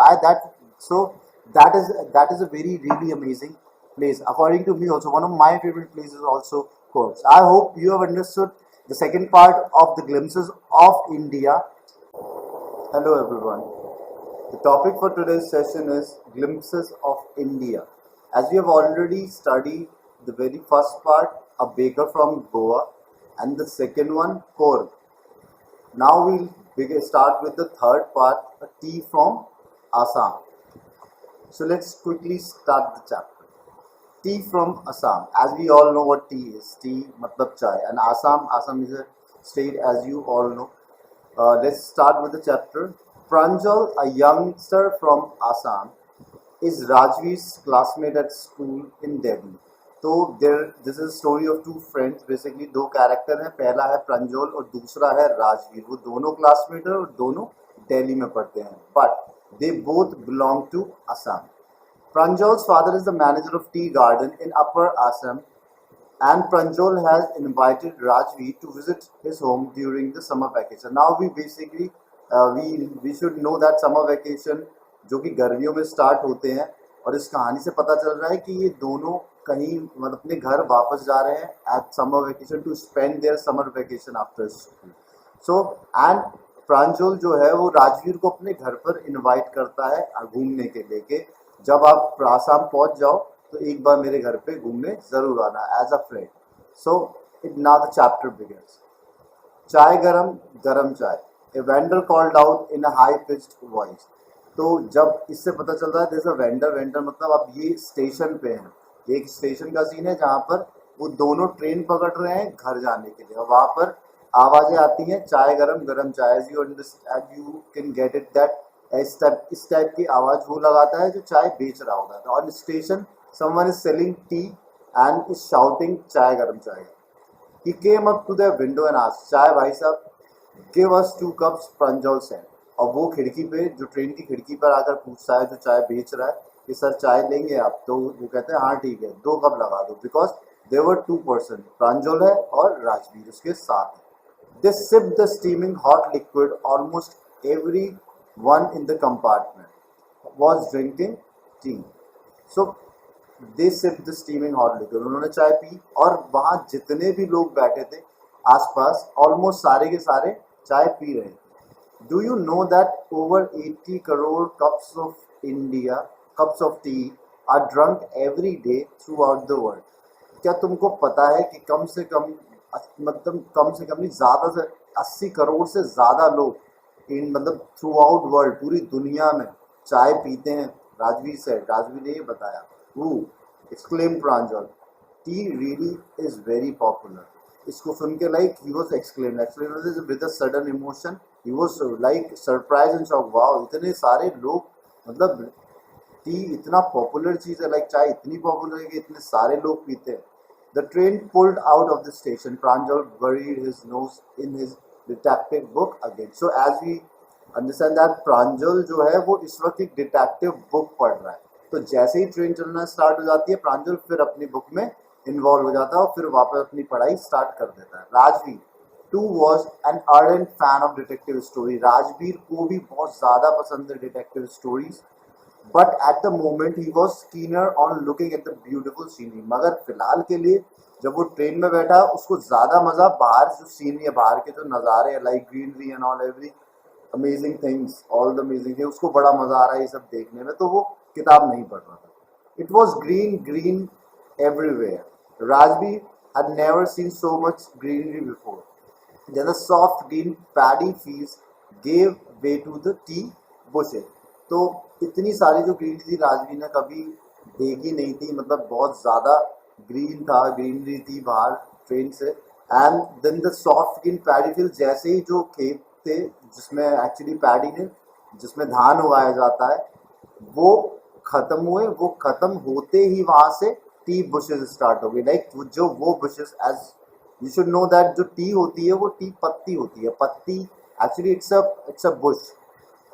that is a very really amazing place. According to me, also one of my favorite places also Corks. I hope you have understood the second part of the glimpses of India. Hello everyone. The topic for today's session is glimpses of India. As we have already studied the very first part, a baker from Goa, and the second one, Cork. Now we'll start with the third part, a tea from Assam. So let's quickly start the chapter. Tea from Assam. As we all know what tea is. Tea matlab chai. And Assam is a state, as you all know. Let's start with the chapter. Pranjal, a youngster from Assam, is Rajveer's classmate at school in Delhi. तो this is a story of two friends. Basically दो character हैं, पहला है प्रंजोल और दूसरा है राजवीर। वो दोनों क्लासमेट हैं और दोनों दिल्ली में पढ़ते हैं, but they both belong to Assam. Pranjol's father is the manager of tea garden in Upper Assam, and Pranjol has invited Rajveer to visit his home during the summer vacation. Now we basically we should know that summer vacation जो कि गर्मियों में start होते हैं, और इस कहानी से पता चल रहा है कि ये दोनों कहीं मतलब अपने घर वापस जा रहे हैं at summer vacation to spend their summer vacation after school. So and Pranjal जो है वो राजवीर को अपने घर पर इनवाइट करता है घूमने के लिए कि जब आप आसाम पहुंच जाओ तो एक बार मेरे घर पे घूमने जरूर आना as a friend. So it now the chapter begins. चाय गरम गरम चाय. A vendor called out in a high pitched voice. तो जब इससे पता चल रहा है जैसे वेंडर मतलब अब ये स्टेशन पे हैं, एक स्टेशन का सीन है जहाँ पर वो दोनों ट्रेन पकड़ रहे हैं घर जाने के लिए, और वहाँ पर आवाजें आती हैं चाय गरम गरम चाय. As you can get it that इस टाइप की आवाज वो लगाता है जो चाय बेच रहा होता है. On station someone is selling T and is shouting चाय गरम चाय. He came up to the window and asked, चाय भाई साहब, give us 2 cups, Pranjal said. और वो खिड़की पे, जो ट्रेन की खिड़की पर आकर पूछता है जो चाय बेच रहा है कि सर चाय लेंगे आप, तो वो कहते हैं हाँ ठीक है 2 कप लगा दो. बिकॉज देवर 2 पर्सन, प्रांजल है और राजवीर उसके साथ है. They sipped the steaming hot liquid. Almost everyone in the compartment was drinking tea. So they sipped the steaming hot liquid. उन्होंने चाय पी और वहाँ जितने भी लोग बैठे थे आसपास ऑलमोस्ट सारे के सारे चाय पी रहे थे. Do you know that over 80 crore cups of tea are drunk every day throughout the world? क्या तुमको पता है कि कम से कम नहीं, ज़्यादा से 80 करोड़ से ज़्यादा लोग इन मतलब थ्रू आउट वर्ल्ड, पूरी दुनिया में चाय पीते हैं. राजवीर ने ये बताया. exclaimed Pranjal. Tea really is very popular. इसको सुन के like he was exclaimed with a sudden emotion. He was like surprised and shocked. Wow, इतने सारे लोग, मतलब टी इतना पॉपुलर चीज़ है, लाइक चाय इतनी पॉपुलर है कि इतने सारे लोग पीते हैं. The train pulled out of the station. Pranjal buried his nose in his detective book again. So as we understand that Pranjal जो है वो इस वक्त एक डिटेक्टिव बुक पढ़ रहा है. तो जैसे ही ट्रेन चलना स्टार्ट हो जाती है प्रांजल फिर अपनी बुक में इन्वॉल्व हो जाता है और फिर वापस अपनी पढ़ाई स्टार्ट कर देता है. Rajveer too was an ardent fan of detective story. Rajveer को भी बहुत ज़्यादा पसंद है detective stories, but at the moment he was keener on looking at the beautiful scenery. मगर फिलहाल के लिए जब वो ट्रेन में बैठा उसको ज़्यादा मज़ा बाहर जो सीनरी है, बाहर के जो नज़ारे हैं, like greenery and all every amazing things, all the amazing things, उसको बड़ा मज़ा आ रहा है ये सब देखने में, तो वो किताब नहीं पढ़ रहा था. It was green everywhere. Rajbir had never seen so much greenery before. Then the soft green paddy fields gave way to the tea bushes. तो इतनी सारी जो ग्रीनरी थी राजवीर ने कभी देखी नहीं थी, मतलब बहुत ज़्यादा ग्रीन था, ग्रीनरी थी बाहर ट्रेन से। And then the soft green paddy field, जैसे ही जो खेत थे जिसमें एक्चुअली पैडी ने जिसमें धान उगाया जाता है वो खत्म हुए, वो खत्म होते ही वहां से टी बुशेस स्टार्ट हो गई। लाइक जो वो bushes, as you should know that जो टी होती है वो टी पत्ती होती है, पत्ती एक्चुअली इट्स अ बुश,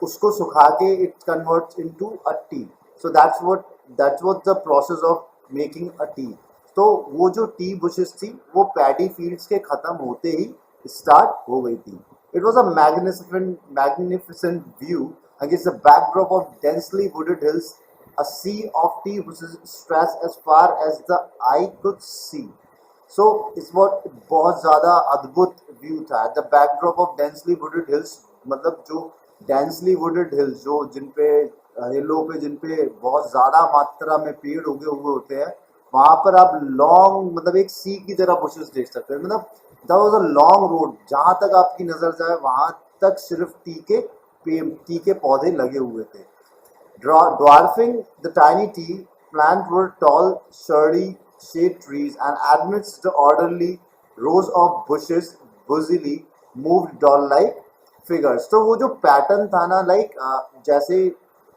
उसको सुखा के it converts into a T. So that's what the process of making a T. तो वो जो टी बुशेस थी वो पैडी फील्ड्स के खत्म होते ही स्टार्ट हो गई थी। It was a magnificent view against the backdrop of densely wooded hills, a sea of tea bushes stretched as far as the eye could see. So इस बहुत ज़्यादा अद्भुत व्यू था। The backdrop of densely wooded hills, मतलब जो densely wooded hills जो जिन पे हिलों पे जिन पे बहुत ज़्यादा मात्रा में पेड़ उगे हुए होते हैं, वहाँ पर आप लॉन्ग मतलब एक सी की तरह बुशेस देख सकते हैं। मतलब that was a long road, जहाँ तक आपकी नज़र जाए वहाँ तक सिर्फ टी के पौधे लगे हुए थे। Dwarfing the tiny tea plant were tall, sturdy shade trees, and amidst the orderly rows of bushes busily moved doll-like figures. तो वो जो पैटर्न था ना, लाइक जैसे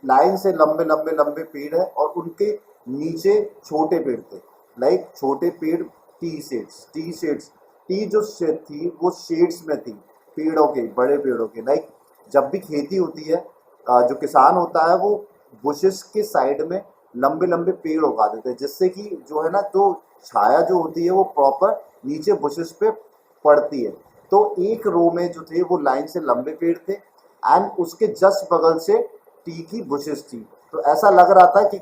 लाइन से लंबे लंबे लंबे पेड़ है और उनके नीचे छोटे पेड़ थे, लाइक छोटे पेड़ टी जो शेड थी वो शेड्स में थी, पेड़ों के, बड़े पेड़ों के। लाइक जब भी खेती होती है जो किसान होता है वो बुशेस के साइड में लंबे लंबे पेड़ उगा देते हैं, जिससे कि जो है ना तो छाया जो होती है वो प्रॉपर नीचे बुशेस पे पड़ती है। तो एक रो में जो थे वो लाइन से लंबे पेड़ थे एंड उसके जस्ट बगल से टी की बुशेस थी। तो ऐसा लग रहा था कि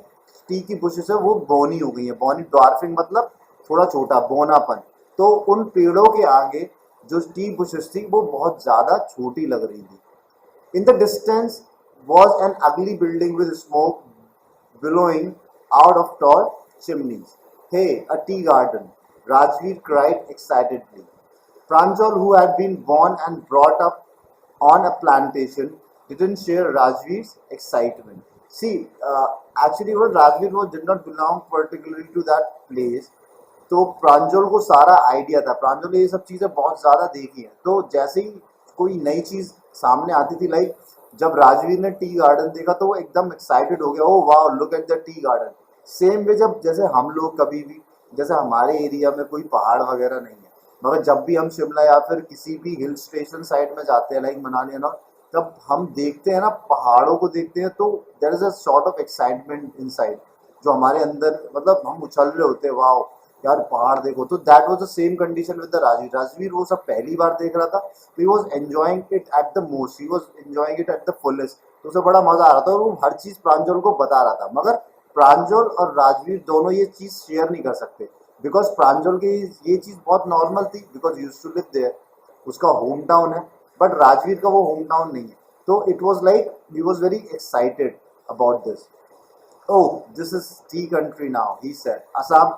टी की बुशेस है वो बौनी हो गई है। बौनी, ड्वार्फिंग मतलब थोड़ा छोटा, बौनापन। तो उन पेड़ों के आगे जो टी बुशेस थी वो बहुत ज़्यादा छोटी लग रही थी। In the distance was an ugly building with smoke billowing out of tall chimneys. Hey, a tea garden, Rajveer cried excitedly. Pranjal, who had been born and brought up on a plantation, didn't share Rajveer's excitement. See, actually, what Rajveer did not belong particularly to that place. तो प्रांजल को सारा idea था, प्रांजल ने ये सब चीज़ें बहुत ज़्यादा देखी हैं। तो जैसे ही कोई नई चीज़ सामने आती थी, लाइक जब राजवीर ने टी गार्डन देखा तो वो एकदम एक्साइटेड हो गया, ओ वाह look at the tea garden. Same way जब जैसे हम लोग कभी भी, जैसे हमारे एरिया में कोई पहाड़ वगैरह नहीं है, मगर जब भी हम शिमला या फिर किसी भी हिल स्टेशन साइड में जाते हैं लाइक मनाली है ना, तब हम देखते हैं ना, पहाड़ों को देखते हैं तो there is a sort of excitement inside जो हमारे अंदर, मतलब हम उछल रहे होते हैं, वाह यार पहाड़ देखो। तो that was the same condition with the Rajveer वो सब पहली बार देख रहा था, तो he was enjoying it at the most, he was enjoying it at the fullest. तो उसे बड़ा मजा आ रहा था और वो हर चीज प्रांजल को बता रहा था। मगर प्रांजल और राजवीर दोनों ये चीज शेयर नहीं कर सकते, बिकॉज प्रांजल की ये चीज बहुत नॉर्मल थी, because used to live there, उसका होम टाउन है। बट राजवीर का वो होम टाउन नहीं है, तो it was like he was very excited about this. Oh, this is tea country now, he said. Assam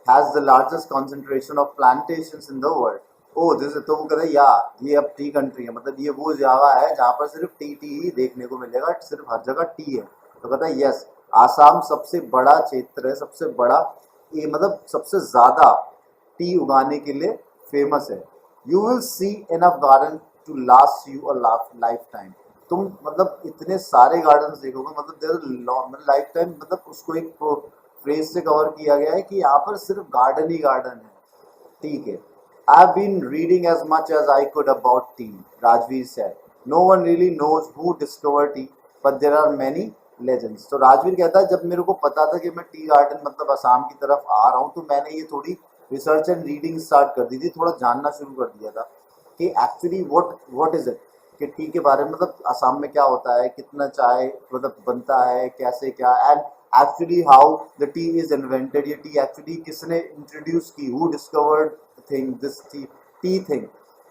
has the largest concentration of plantations in the world. Oh, this is, तो वो कहता है या ये अब टी कंट्री है, मतलब ये वो जगह है जहाँ पर सिर्फ टी ही देखने को मिलेगा, सिर्फ हर जगह टी है। तो कहता है यस, आसाम सबसे बड़ा क्षेत्र है, सबसे बड़ा, ये मतलब सबसे ज़्यादा टी उगाने के लिए फेमस है। You will see enough garden to last you a lifetime. तुम मतलब इतने सारे गार्डन देखोगे, मतलब देयर लाइफ टाइम, मतलब उसको एक फ्रेज से कवर किया गया है कि यहाँ पर सिर्फ गार्डन ही गार्डन है। ठीक है, I have been reading as much as I could about tea, Rajveer said. No one really knows who discover tea, but there are many legends. तो राजवीर कहता है जब मेरे को पता था कि मैं टी गार्डन मतलब असम की तरफ आ रहा हूँ, तो मैंने ये थोड़ी रिसर्च एंड रीडिंग स्टार्ट कर दी थी, थोड़ा जानना शुरू कर दिया था कि एक्चुअली व्हाट इज इट, कि टी के बारे में, मतलब असम में क्या होता है, कितना चाय मतलब बनता है, कैसे क्या, and actually how the tea is invented, ये टी एक्चुअली किसने इंट्रोड्यूस की, who discovered thing this T thing.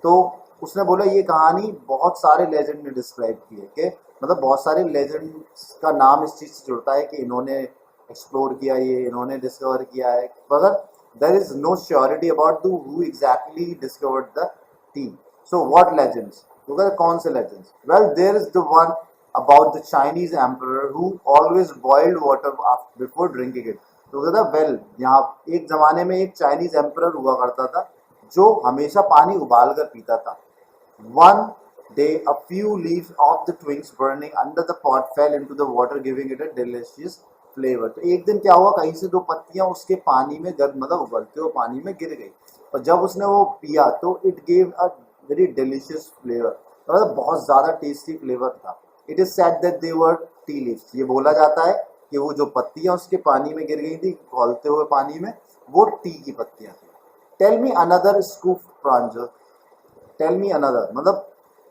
तो उसने बोला ये कहानी बहुत सारे लेजेंड ने डिस्क्राइब की है, कि मतलब बहुत सारे लेजेंड का नाम इस चीज़ से जुड़ता है कि इन्होंने एक्सप्लोर किया, ये इन्होंने डिस्कवर किया है, मगर there is no surety about who exactly discovered the tea. So what legends? तो कहते कौन से legends? Well there is the one about the Chinese emperor who always boiled water before drinking it. तो कहता well यहाँ एक जमाने में एक चाइनीज एम्परर हुआ करता था जो हमेशा पानी उबाल कर पीता था। One day, a few leaves of the twigs burning under the pot fell into the water, giving it a delicious flavor. तो एक दिन क्या हुआ, कहीं से दो पत्तियां उसके पानी में गर्म मतलब उबलते हुए पानी में गिर गई और जब उसने वो पिया तो it gave a very delicious flavour, मतलब बहुत ज़्यादा टेस्टी फ्लेवर था। It is said that they were tea leaves. ये बोला जाता है कि वो जो पत्तियां उसके पानी में गिर गई थी खौलते हुए पानी में, वो टी की पत्तियां थी। टेल मी अनदर स्कूप प्रांजल। टेल मी अनदर मतलब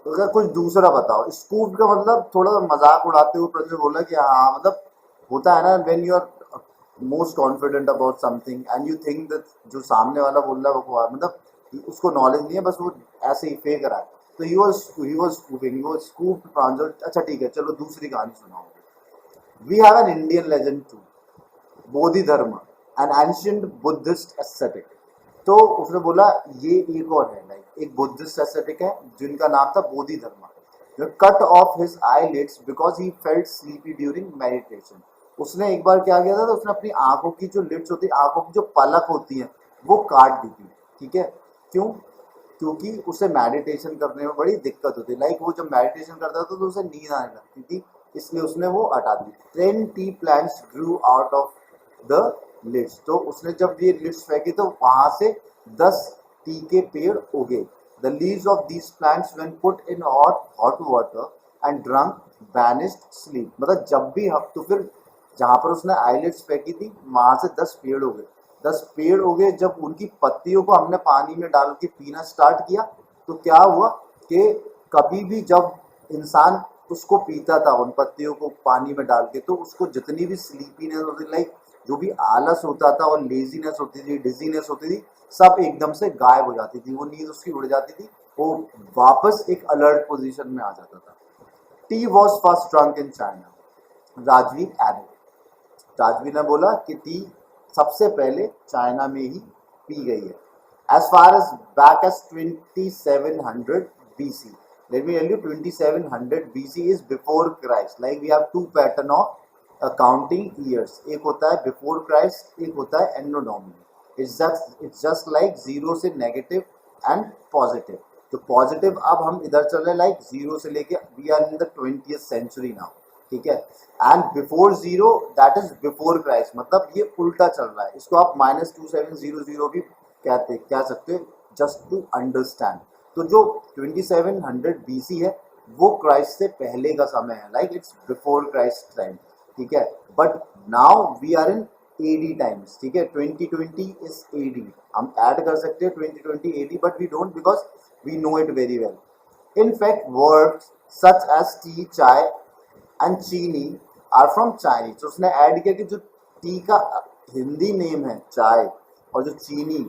अगर कुछ दूसरा बताओ। स्कूप का मतलब थोड़ा सा मजाक उड़ाते हुए प्रज्वल बोला कि हाँ मतलब होता है ना when you are most confident about something and you think that जो सामने वाला बोल रहा है वो मतलब उसको नॉलेज नहीं है, बस वो ऐसे ही फेंक रहा है। तो ही वाज स्कूपिंग, वो स्कूप प्रांजल। अच्छा ठीक है, चलो दूसरी कहानी सुनाओ। We have an Indian legend too, Bodhidharma, an ancient Buddhist aesthetic. तो उसने बोला ये एक और है, लाइक एक बुद्धिस्ट एस्थेटिक है जिनका नाम था Bodhidharma. Cut off his eyelids because he felt sleepy during meditation. उसने एक बार क्या किया था, तो उसने अपनी आंखों की जो लिड्स होती है, आंखों की जो पलक होती है, वो काट दी थी। ठीक है, क्यों? क्योंकि उसे मेडिटेशन करने में बड़ी दिक्कत होती है। लाइक वो जब मेडिटेशन करता था तो उसे नींद आने लगती थी, इसलिए उसने वो हटा दी। 10 tea plants grew out of the lids. तो उसने जब ये लिड्स फेंकी तो वहां से 10 टी के पेड़ उगे। The leaves of these plants when put in hot water and drunk vanished sleep. मतलब जब भी हम तो फिर जहां पर उसने आईलिड्स फेंकी थी वहां से 10 पेड़ उगे। 10 पेड़ उगे, जब उनकी पत्तियों को हमने पानी में डाल के पीना स्टार्ट किया तो क्या हुआ कि कभी भी जब इंसान उसको पीता था उन पत्तियों को पानी में डाल के, तो उसको जितनी भी स्लीपीनेस होती, लाइक जो भी आलस होता था और लेजीनेस होती थी, डिजीनेस होती थी, सब एकदम से गायब हो जाती थी। वो नींद उसकी उड़ जाती थी, वो वापस एक अलर्ट पोजीशन में आ जाता था। Tea was first drunk in China, Rajveer added. Rajveer ने बोला कि टी सबसे पहले चाइना में ही पी गई है। As far as back as 2700 BC। Let me tell you, 2700 BC is before Christ. Like we have two pattern of counting years. एक होता है before Christ, एक होता है anno domini. It's just like zero से negative and positive. तो positive अब हम इधर चल रहे हैं, like zero से लेके we are in the 20th century now. ठीक है, and before zero that is before Christ, मतलब ये उल्टा चल रहा है। इसको आप -2700 भी कह सकते हो, जस्ट टू अंडरस्टैंड। तो जो 2700 BC है वो क्राइस्ट से पहले का समय है, like it's before Christ time. ठीक है, but now we are in AD times. ठीक है, 2020 इज AD। हम ऐड कर सकते हैं 2020 AD, but we don't because we know it very well. In fact, words such as tea, chai and चीनी are from Chinese। तो उसने add किया कि जो टी का हिंदी नेम है चाय और जो चीनी,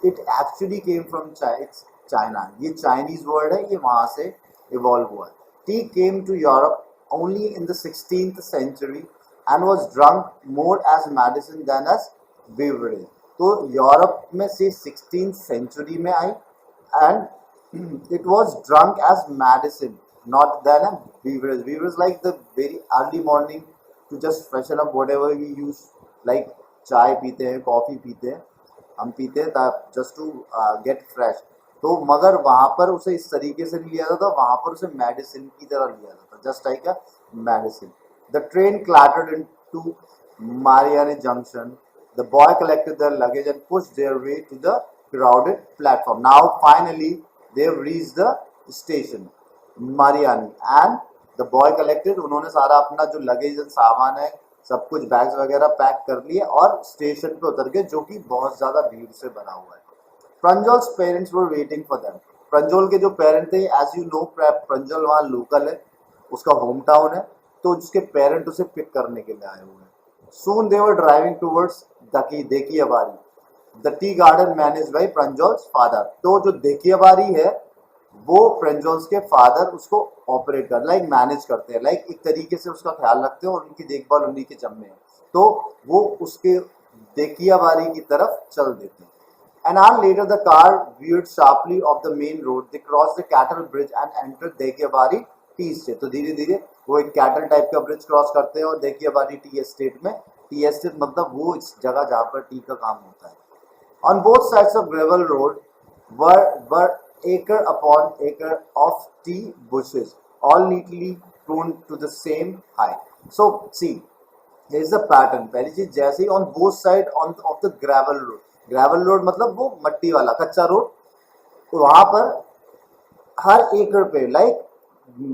it actually came from China. ये चाइनीज वर्ड है, ये वहां से इवॉल्व हुआ है। Tea came to Europe only in the 16th century and was drunk more as medicine than as beverage। तो यूरोप में से 16th century में आई and it was drunk as medicine, not than a beverage. Beverage like the very early morning to just freshen up whatever we use, like चाय पीते हैं, coffee पीते हैं, हम पीते हैं तब जस्ट टू गेट फ्रेश। तो मगर वहाँ पर उसे इस तरीके से नहीं लिया जाता, वहाँ पर उसे मेडिसिन की तरह लिया जाता, just like a medicine. The train clattered into Mariani Junction. The boy collected their luggage and pushed their way to the crowded platform. Now finally they have reached the station Mariani and the boy collected। उन्होंने सारा अपना जो luggage सामान है सब कुछ bags वगैरह pack कर लिए और स्टेशन पे उतर गए, जो कि बहुत ज्यादा भीड़ से भरा हुआ है। Pranjol's parents were waiting for them. Pranjol के जो पेरेंट थे, एज यू नो प्रंजोल वहाँ लोकल है, उसका होम टाउन है, तो उसके पेरेंट उसे पिक करने के लिए आए हुए हैं। Soon they were driving towards Dekhiabari, the tea garden manage by Pranjol's father. तो जो देखियाबारी है वो प्रंजोल्स के फादर उसको ऑपरेट कर लाइक मैनेज करते हैं, लाइक एक तरीके से उसका ख्याल रखते हैं और उनकी देखभाल उन्हीं के जिम्मे है। तो वो उसके देखियाबारी की तरफ चल देते हैं। An hour later, the car veered sharply off the main road. They crossed the cattle bridge and entered Dekiabari tea estate. तो धीरे धीरे वो एक कैटल टाइप का ब्रिज क्रॉस करते हैं और देकियाबारी टी एस्टेट में. टी एस्टेट मतलब वो इस जगह जहाँ पर टी का काम होता है. On both sides of gravel road were acre upon acre of tea bushes, all neatly pruned to the same height. So see, here is the pattern. पहली चीज जैसे ही on both side of the gravel road. gravel road मतलब वो मट्टी वाला कच्चा road. वहां पर हर एकड़ पे like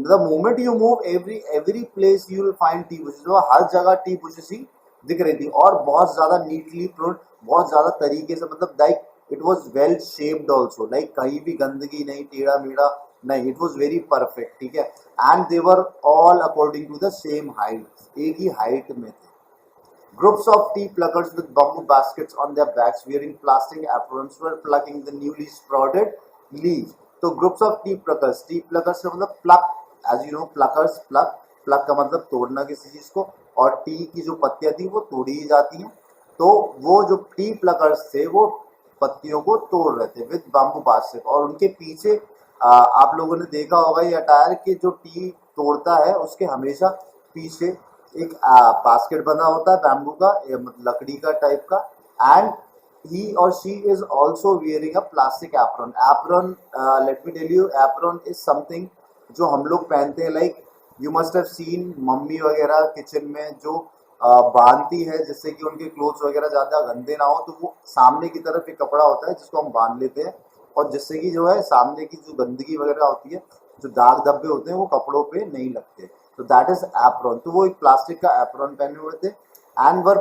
the moment you move every place you will find tea bushes. तो हर जगह टी bushes ही दिख रही थी और बहुत ज्यादा नीटली प्रूड, बहुत ज्यादा तरीके से, मतलब like it was well shaped also, like कहीं भी गंदगी नहीं, टेढ़ा मेढ़ा नहीं, इट वाज वेरी परफेक्ट. ठीक है. And they were all according to the same height, एक ही हाइट में थे. Groups of tea pluckers with bamboo baskets on their backs wearing plastic aprons were plucking the newly sprouted leaves. तो groups of tea pluckers का मतलब pluck, as you know, pluckers, pluck का मतलब तोड़ना किसी चीज को, और टी की जो पत्तियां थी वो तोड़ी ही जाती हैं. तो वो जो टी प्लकर्स थे वो पत्तियों को तोड़ रहे थे विद बाम्बू बास्केट. और उनके पीछे आप लोगों ने देखा होगा ये अटायर कि जो टी तोड़ता है उसके हमेशा पीछे एक बास्केट बना होता है बैम्बू का, लकड़ी का टाइप का. And he or she is also wearing a plastic apron. Let me tell you, apron is something जो हम लोग पहनते हैं. Like you must have seen mummy वगैरह किचन में जो बांधती है जिससे कि उनके क्लोथ्स वगैरह ज़्यादा गंदे ना हो. तो वो सामने की तरफ एक कपड़ा होता है जिसको हम बांध लेते हैं और जिससे कि जो है सामने की जो गंदगी वगैरह होती है, जो दाग धब्बे होते हैं वो कपड़ों पे नहीं लगते. तो दैट इज एप्रॉन. तो वो एक प्लास्टिक का एप्रॉन पहने हुए थे. And were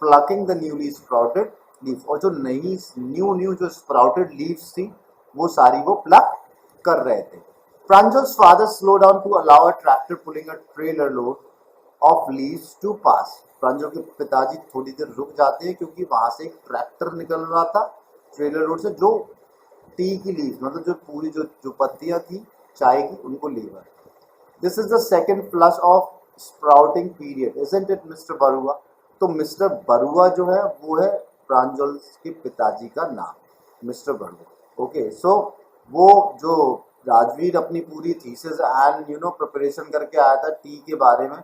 plucking the newly sprouted leaves. और जो नई न्यू जो स्प्राउटेड लीव्स थी वो सारी वो प्लक कर रहे थे. Pranjal's father slowed down to allow a tractor pulling a trailer load of leaves to pass. प्रांजल के पिताजी थोड़ी देर रुक जाते हैं क्योंकि वहां से एक ट्रैक्टर निकल रहा था ट्रेलर रोड से, जो टी की लीव्स मतलब जो पूरी जो पत्तियां थी चाय की उनको लेकर. This is the second flush of sprouting period, isn't it, Mr. Barua? तो मिस्टर बरुआ जो है वो है प्रांजल के पिताजी का नाम, मिस्टर बरुआ. ओके. सो वो जो राजवीर अपनी पूरी थीसिस एंड प्रिपरेशन करके आया था टी के बारे में,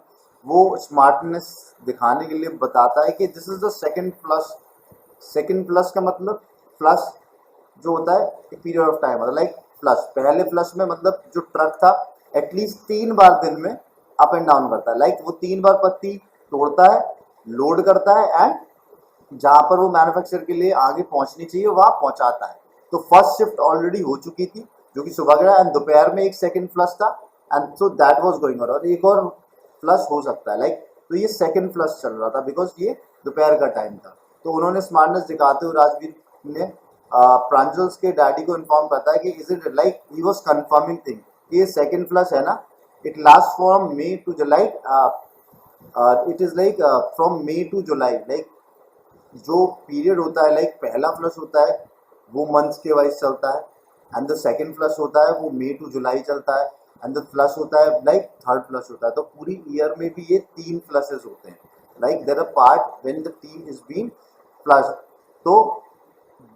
वो स्मार्टनेस दिखाने के लिए बताता है कि this is the second flush. Second flush का मतलब फ्लश जो होता है एक पीरियड ऑफ टाइम, मतलब लाइक फ्लश. पहले फ्लश में मतलब जो ट्रक था एटलीस्ट 3 बार दिन में अप एंड डाउन करता है. लाइक वो 3 बार पत्ती तोड़ता है, लोड करता है एंड जहां पर वो मैन्युफैक्चर के लिए आगे पहुंचनी चाहिए वहां पहुंचाता है. तो फर्स्ट शिफ्ट ऑलरेडी हो चुकी थी जो कि सुबह का, एंड दोपहर में एक सेकंड फ्लश था and so that was going on. और एक और फ्लश हो सकता है लाइक. तो ये सेकंड फ्लश चल रहा था बिकॉज ये दोपहर का टाइम था. तो उन्होंने स्मार्टनेस दिखाते हुए राजवीर ने प्रांजल्स के डैडी को इन्फॉर्म करता है कि is it like he was confirming thing कि ये सेकंड फ्लश है ना, it last from May to July. It is like from May to July. Like जो पीरियड होता है लाइक पहला फ्लश होता है वो मंथ्स के वाइज चलता है एंड द सेकंड फ्लश होता है वो मे टू जुलाई चलता है एंड द फ्लश होता है लाइक थर्ड फ्लश होता है. तो पूरी ईयर में भी ये 3 फ्लशेस होते हैं. Like there are part when the tea is being flush. तो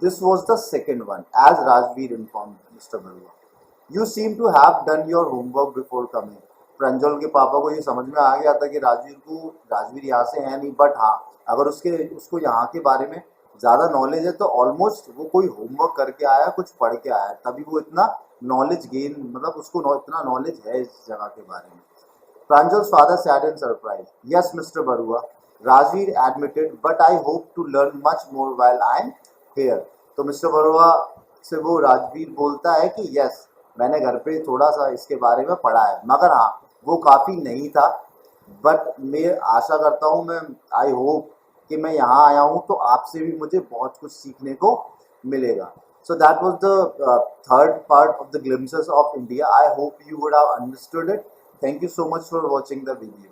this was the second one as Rajveer informed mister Barua. You seem to have done your homework before coming. Pranjal के पापा को ये समझ में आ गया था कि राजवीर यहाँ से है नहीं, बट हाँ अगर उसको यहाँ के बारे में ज़्यादा नॉलेज है तो ऑलमोस्ट वो कोई होमवर्क करके आया, कुछ पढ़ के आया, तभी वो इतना नॉलेज गेन, मतलब उसको इतना नॉलेज है इस जगह के बारे में. Pranjal's father sat in surprise. Yes, Mr. Barua, Rajveer admitted, but I hope to learn much more while I am here. तो मिस्टर बरुआ से वो राजवीर बोलता है कि यस मैंने घर पे थोड़ा सा इसके बारे में पढ़ा है, मगर हाँ वो काफ़ी नहीं था. बट मैं आशा करता हूँ, मैं आई होप कि मैं यहाँ आया हूँ तो आपसे भी मुझे बहुत कुछ सीखने को मिलेगा. So that was the third part of the glimpses of India. I hope you would have understood it. Thank you so much for watching the video.